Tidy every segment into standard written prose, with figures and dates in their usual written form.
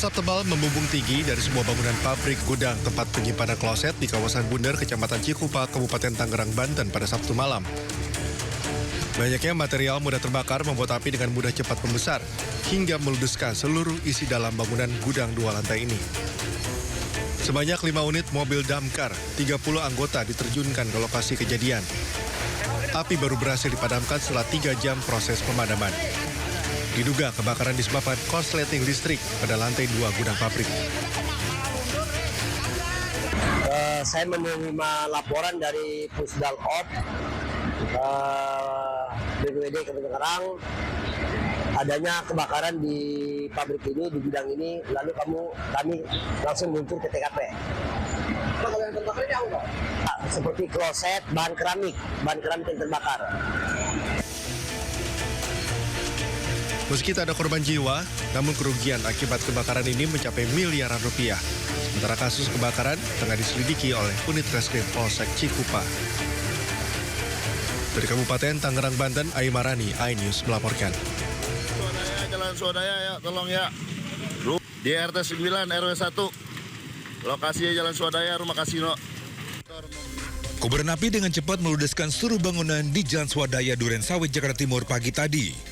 Asap tebal membumbung tinggi dari sebuah bangunan pabrik gudang tempat penyimpanan kloset di kawasan Bunder, Kecamatan Cikupa, Kabupaten Tangerang, Banten pada Sabtu malam. Banyaknya material mudah terbakar membuat api dengan mudah cepat membesar hingga meludeskan seluruh isi dalam bangunan gudang 2 lantai ini. Sebanyak 5 unit mobil damkar, 30 anggota diterjunkan ke lokasi kejadian. Api baru berhasil dipadamkan setelah 3 jam proses pemadaman. Diduga kebakaran disebabkan korsleting listrik pada lantai 2 gudang pabrik. Saya menerima laporan dari Pusdal OP BPBD Kabupaten Tangerang adanya kebakaran di pabrik ini, di bidang ini, lalu kami langsung meluncur ke TKP. Kalau yang terbakar ini apa? Seperti kloset, bahan keramik yang terbakar. Meski tak ada korban jiwa, namun kerugian akibat kebakaran ini mencapai miliaran rupiah. Sementara kasus kebakaran tengah diselidiki oleh unit reskrim Polsek Cikupa. Dari Kabupaten Tangerang, Banten, Aimarani, iNews melaporkan. Jalan Swadaya ya, tolong ya. Di RT 9 RW 1. Lokasinya Jalan Swadaya, rumah kasino. Kobaran api dengan cepat meludeskan seluruh bangunan di Jalan Swadaya, Duren Sawit, Jakarta Timur pagi tadi.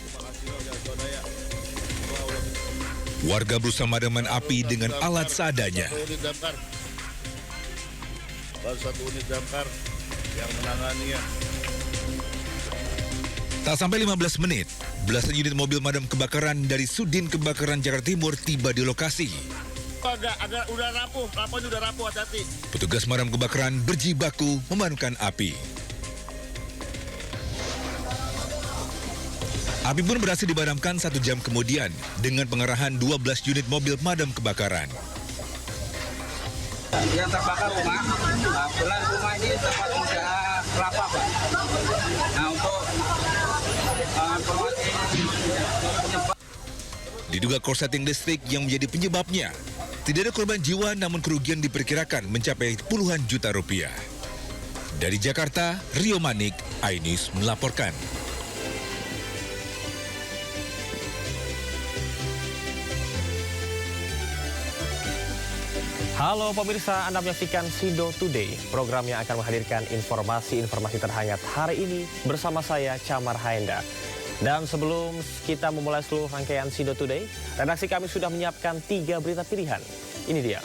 Warga berusaha memadamkan api dengan alat seadanya. Baru 1 unit damkar yang menanganinya. Tak sampai 15 menit, belasan unit mobil madam kebakaran dari Sudin Kebakaran Jakarta Timur tiba di lokasi. Agak udah rapuh, kelapanya udah rapuh, hati-hati. Petugas madam kebakaran berjibaku memadamkan api. Api pun berhasil dipadamkan 1 jam kemudian dengan pengerahan 12 unit mobil pemadam kebakaran. Yang terbakar rumah, kebetulan rumah ini tempat usaha kelapa, Pak. Nah, untuk diduga korsleting listrik yang menjadi penyebabnya. Tidak ada korban jiwa, namun kerugian diperkirakan mencapai puluhan juta rupiah. Dari Jakarta, Rio Manik, iNews melaporkan. Halo pemirsa, Anda menyaksikan Sido Today, program yang akan menghadirkan informasi-informasi terhangat hari ini bersama saya, Camar Haenda. Dan sebelum kita memulai seluruh rangkaian Sido Today, redaksi kami sudah menyiapkan 3 berita pilihan. Ini dia.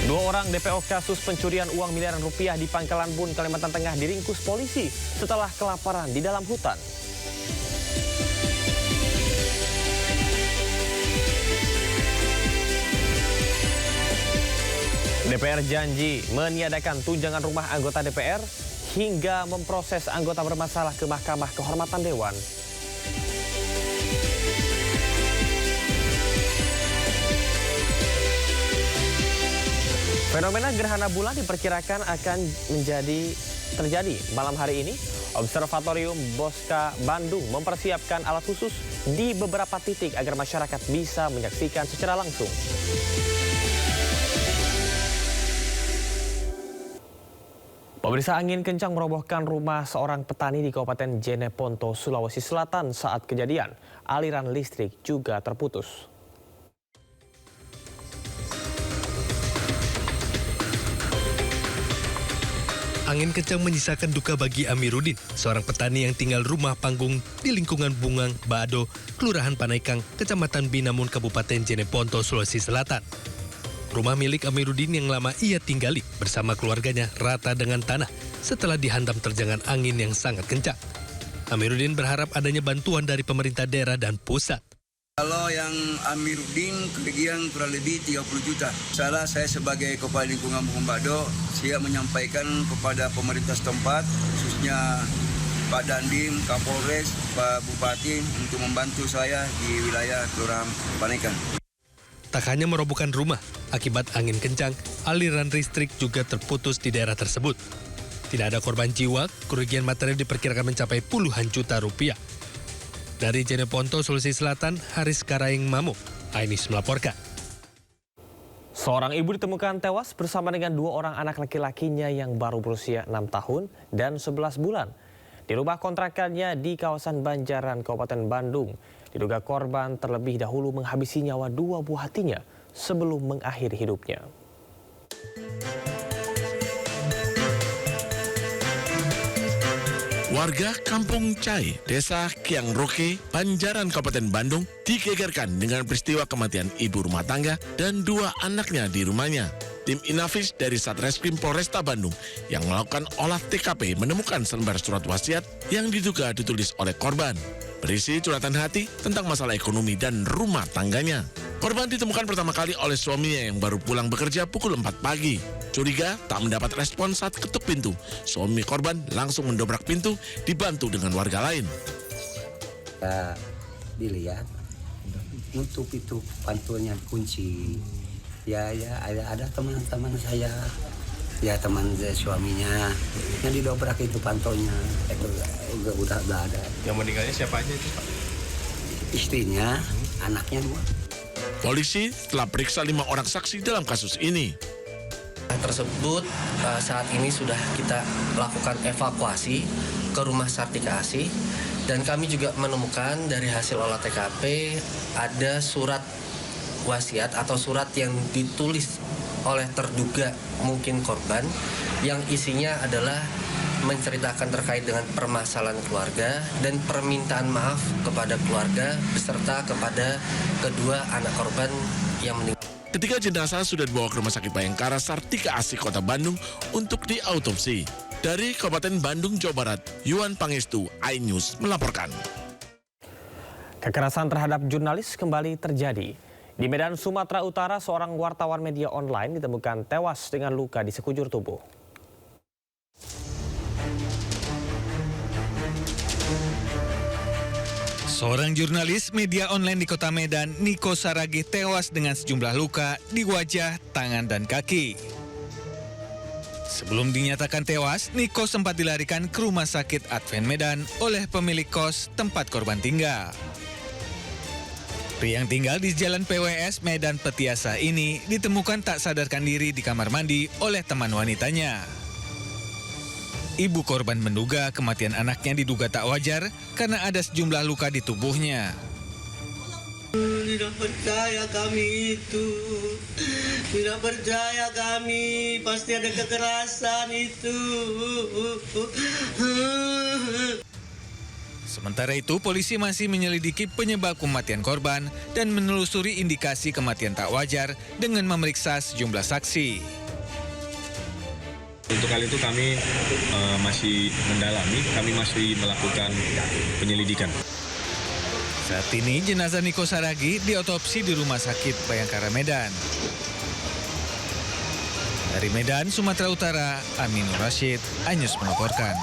Dua orang DPO kasus pencurian uang miliaran rupiah di Pangkalan Bun, Kalimantan Tengah diringkus polisi setelah kelaparan di dalam hutan. DPR janji meniadakan tunjangan rumah anggota DPR hingga memproses anggota bermasalah ke Mahkamah Kehormatan Dewan. Fenomena gerhana bulan diperkirakan akan terjadi malam hari ini. Observatorium Bosca Bandung mempersiapkan alat khusus di beberapa titik agar masyarakat bisa menyaksikan secara langsung. Pemirsa, angin kencang merobohkan rumah seorang petani di Kabupaten Jeneponto, Sulawesi Selatan saat kejadian. Aliran listrik juga terputus. Angin kencang menyisakan duka bagi Amiruddin, seorang petani yang tinggal rumah panggung di lingkungan Bungang, Bado, Kelurahan Panaikang, Kecamatan Binamun, Kabupaten Jeneponto, Sulawesi Selatan. Rumah milik Amiruddin yang lama ia tinggali bersama keluarganya rata dengan tanah setelah dihantam terjangan angin yang sangat kencang. Amiruddin berharap adanya bantuan dari pemerintah daerah dan pusat. Kalau yang Amiruddin kerugian kurang lebih 30 juta. Saya sebagai Kepala Lingkungan Bungang Bado siap menyampaikan kepada pemerintah setempat, khususnya Pak Dandim, Kapolres, Pak Bupati untuk membantu saya di wilayah Kelurahan Panaikang. Tak hanya merobohkan rumah, akibat angin kencang, aliran listrik juga terputus di daerah tersebut. Tidak ada korban jiwa, kerugian material diperkirakan mencapai puluhan juta rupiah. Dari Jeneponto, Sulawesi Selatan, Haris Karaing Mamuk, iNews melaporkan. Seorang ibu ditemukan tewas bersama dengan 2 orang anak laki-lakinya yang baru berusia 6 tahun dan 11 bulan. Di rumah kontrakannya di kawasan Banjaran, Kabupaten Bandung. Diduga korban terlebih dahulu menghabisi nyawa 2 buah hatinya sebelum mengakhiri hidupnya. Warga Kampung Cai, Desa Kiang Roke, Banjaran, Kabupaten Bandung digegerkan dengan peristiwa kematian ibu rumah tangga dan 2 anaknya di rumahnya. Tim Inafis dari Satreskrim Polresta Bandung yang melakukan olah TKP menemukan selembar surat wasiat yang diduga ditulis oleh korban. Berisi curhatan hati tentang masalah ekonomi dan rumah tangganya. Korban ditemukan pertama kali oleh suaminya yang baru pulang bekerja pukul 4 pagi. Curiga tak mendapat respon saat ketuk pintu. Suami korban langsung mendobrak pintu dibantu dengan warga lain. Dilihat, nutup itu pantulnya kunci. Ya ada teman-teman saya, ya teman suaminya yang didobrak itu pantulnya. Itu udah ada. Yang meninggalnya siapa aja itu, Pak? Istrinya, anaknya 2. Polisi telah periksa 5 orang saksi dalam kasus ini. Tersebut saat ini sudah kita lakukan evakuasi ke rumah Sartika Asih dan kami juga menemukan dari hasil olah TKP ada surat wasiat atau surat yang ditulis oleh terduga mungkin korban yang isinya adalah menceritakan terkait dengan permasalahan keluarga dan permintaan maaf kepada keluarga beserta kepada kedua anak korban yang meninggal. Ketiga jenazah sudah dibawa ke Rumah Sakit Bayangkara Sartika Asih Kota Bandung untuk diautopsi. Dari Kabupaten Bandung, Jawa Barat, Yuan Pangestu, iNews melaporkan. Kekerasan terhadap jurnalis kembali terjadi. Di Medan, Sumatera Utara, seorang wartawan media online ditemukan tewas dengan luka di sekujur tubuh. Seorang jurnalis media online di kota Medan, Niko Saragih, tewas dengan sejumlah luka di wajah, tangan, dan kaki. Sebelum dinyatakan tewas, Niko sempat dilarikan ke Rumah Sakit Advent Medan oleh pemilik kos tempat korban tinggal. Pria yang tinggal di Jalan PWS Medan Petiasa ini ditemukan tak sadarkan diri di kamar mandi oleh teman wanitanya. Ibu korban menduga kematian anaknya diduga tak wajar karena ada sejumlah luka di tubuhnya. Tidak percaya kami itu. Tidak percaya kami. Pasti ada kekerasan itu. Sementara itu, polisi masih menyelidiki penyebab kematian korban dan menelusuri indikasi kematian tak wajar dengan memeriksa sejumlah saksi. Untuk kali itu kami masih mendalami, kami masih melakukan penyelidikan. Saat ini jenazah Niko Saragih diotopsi di Rumah Sakit Bayangkara Medan. Dari Medan, Sumatera Utara, Aminur Rashid, iNews melaporkan.